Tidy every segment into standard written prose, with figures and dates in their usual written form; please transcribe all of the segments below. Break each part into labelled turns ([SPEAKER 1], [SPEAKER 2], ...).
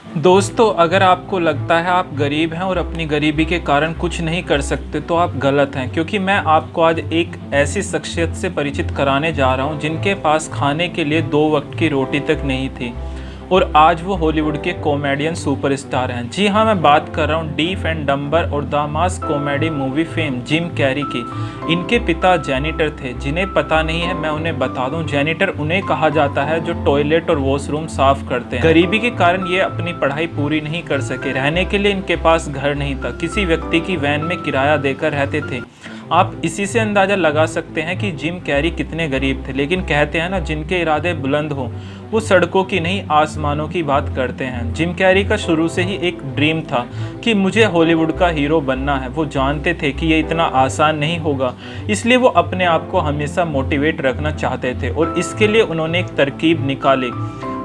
[SPEAKER 1] दोस्तों, अगर आपको लगता है आप गरीब हैं और अपनी गरीबी के कारण कुछ नहीं कर सकते तो आप गलत हैं, क्योंकि मैं आपको आज एक ऐसी शख्सियत से परिचित कराने जा रहा हूं जिनके पास खाने के लिए 2 वक्त की रोटी तक नहीं थी और आज वो हॉलीवुड के कॉमेडियन सुपरस्टार हैं। जी हाँ, मैं बात कर रहा हूँ डीफ एंड डम्बर और the mass comedy movie fame Jim Carrey की। इनके पिता जैनिटर थे। जिन्हें पता नहीं है मैं उन्हें बता दूं, जैनिटर उन्हें कहा जाता है जो टॉयलेट और वॉशरूम साफ करते हैं। गरीबी के कारण ये अपनी पढ़ाई पूरी नहीं कर सके। रहने के लिए इनके पास घर नहीं था, किसी व्यक्ति की वैन में किराया देकर रहते थे। आप इसी से अंदाज़ा लगा सकते हैं कि जिम कैरी कितने गरीब थे। लेकिन कहते हैं ना, जिनके इरादे बुलंद हों वो सड़कों की नहीं आसमानों की बात करते हैं। जिम कैरी का शुरू से ही एक ड्रीम था कि मुझे हॉलीवुड का हीरो बनना है। वो जानते थे कि ये इतना आसान नहीं होगा, इसलिए वो अपने आप को हमेशा मोटिवेट रखना चाहते थे और इसके लिए उन्होंने एक तरकीब निकाली।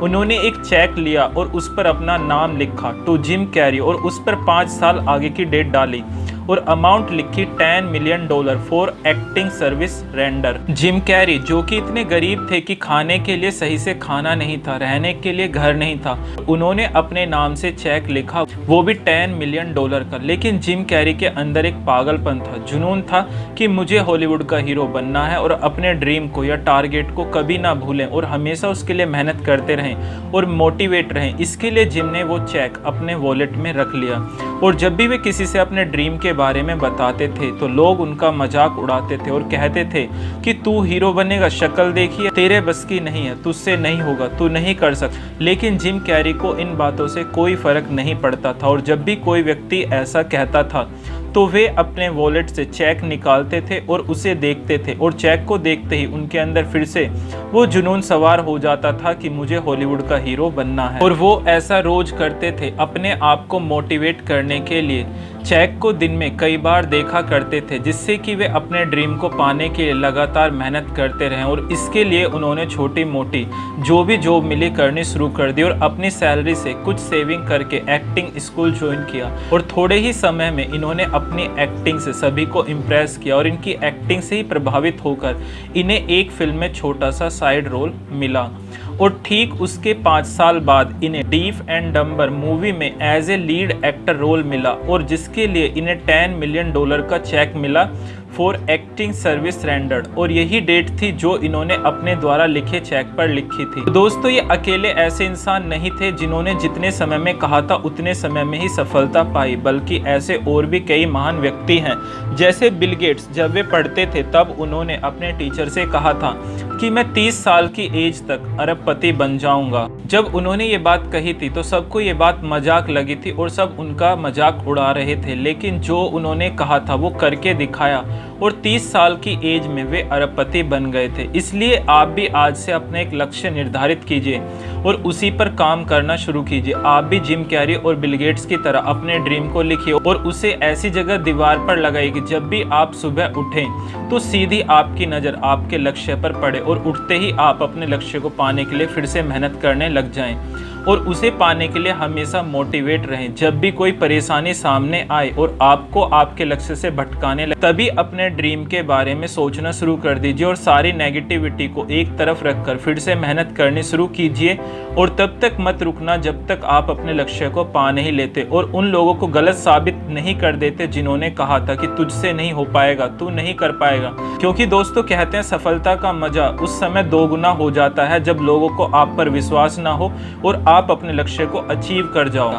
[SPEAKER 1] उन्होंने एक चेक लिया और उस पर अपना नाम लिखा टू जिम कैरी और उस पर 5 साल आगे की डेट डाली और अमाउंट लिखी $10 million for acting service render. Jim Carrey जो कि इतने गरीब थे कि खाने के लिए सही से खाना नहीं था, रहने के लिए घर नहीं था, उन्होंने अपने नाम से चेक लिखा, वो भी $10 मिलियन का। लेकिन जिम कैरी के अंदर एक पागलपन था, जुनून था कि मुझे हॉलीवुड का हीरो बनना है और अपने ड्रीम को या टारगेट को कभी ना भूलें और हमेशा उसके लिए मेहनत करते रहें और मोटिवेट रहें। इसके लिए जिम ने वो चेक अपने वॉलेट में रख लिया और जब भी वे किसी से अपने ड्रीम के बारे में बताते थे तो लोग उनका मजाक उड़ाते थे और कहते थे कि तू हीरो बनेगा, शक्ल देखिए, तेरे बस की नहीं है, तुझसे नहीं होगा, तू नहीं कर सकता। लेकिन जिम कैरी को इन बातों से कोई फर्क नहीं पड़ता था और जब भी कोई व्यक्ति ऐसा कहता था तो वे अपने वॉलेट से चेक निकालते थे और उसे देखते थे और चेक को देखते ही उनके अंदर फिर से वो जुनून सवार हो जाता था कि मुझे हॉलीवुड का हीरो बनना है। और वो ऐसा रोज करते थे अपने आप को मोटिवेट करने के लिए। चेक को दिन में कई बार देखा करते थे जिससे कि वे अपने ड्रीम को पाने के लिए लगातार मेहनत करते रहें और इसके लिए उन्होंने छोटी मोटी जो भी जॉब मिली करनी शुरू कर दी और अपनी सैलरी से कुछ सेविंग करके एक्टिंग स्कूल ज्वाइन किया और थोड़े ही समय में इन्होंने अपनी एक्टिंग से सभी को इम्प्रेस किया और इनकी एक्टिंग से ही प्रभावित होकर इन्हें एक फिल्म में छोटा सा साइड रोल मिला और ठीक उसके 5 साल बाद इन्हें डीफ एंड डम्बर मूवी में as a lead actor role मिला और जिसके लिए इन्हें $10 मिलियन का चेक मिला फॉर एक्टिंग सर्विस रेंडर्ड और यही डेट थी जो इन्होंने अपने द्वारा लिखे चेक पर लिखी थी। तो दोस्तों, ये अकेले ऐसे इंसान नहीं थे जिन्होंने जितने समय में कहा था उतने समय में ही सफलता पाई, बल्कि ऐसे और भी कई महान व्यक्ति हैं। जैसे बिल गेट्स, जब वे पढ़ते थे तब उन्होंने अपने टीचर से कहा था कि मैं 30 साल की एज तक अरबपति बन जाऊंगा। जब उन्होंने ये बात कही थी तो सबको ये बात मजाक लगी थी और सब उनका मजाक उड़ा रहे थे, लेकिन जो उन्होंने कहा था वो करके दिखाया और 30 साल की एज में वे अरबपति बन गए थे। इसलिए आप भी आज से अपना एक लक्ष्य निर्धारित कीजिए और उसी पर काम करना शुरू कीजिए। आप भी जिम कैरी और बिल गेट्स की तरह अपने ड्रीम को लिखिए और उसे ऐसी जगह दीवार पर लगाइए कि जब भी आप सुबह उठें तो सीधी आपकी नज़र आपके लक्ष्य पर पड़े और उठते ही आप अपने लक्ष्य को पाने के लिए फिर से मेहनत करने लग जाएं और उसे पाने के लिए हमेशा मोटिवेट रहें। जब भी कोई परेशानी सामने आए और आपको आपके लक्ष्य से भटकाने लगे तभी अपने ड्रीम के बारे में सोचना शुरू कर दीजिए और सारी नेगेटिविटी को एक तरफ रखकर फिर से मेहनत करनी शुरू कीजिए और तब तक मत रुकना जब तक आप अपने लक्ष्य को पा नहीं लेते और उन लोगों को गलत साबित नहीं कर देते जिन्होंने कहा था कि तुझसे नहीं हो पाएगा, तू नहीं कर पाएगा। क्योंकि दोस्तों, कहते हैं सफलता का मजा उस समय 2 गुना हो जाता है जब लोगों को आप पर विश्वास ना हो और आप अपने लक्ष्य को अचीव कर जाओ।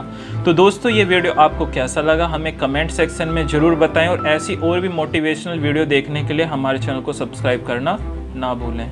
[SPEAKER 1] तो दोस्तों, ये वीडियो आपको कैसा लगा हमें कमेंट सेक्शन में जरूर बताएं और ऐसी और भी मोटिवेशनल वीडियो देखने के लिए हमारे चैनल को सब्सक्राइब करना ना भूलें।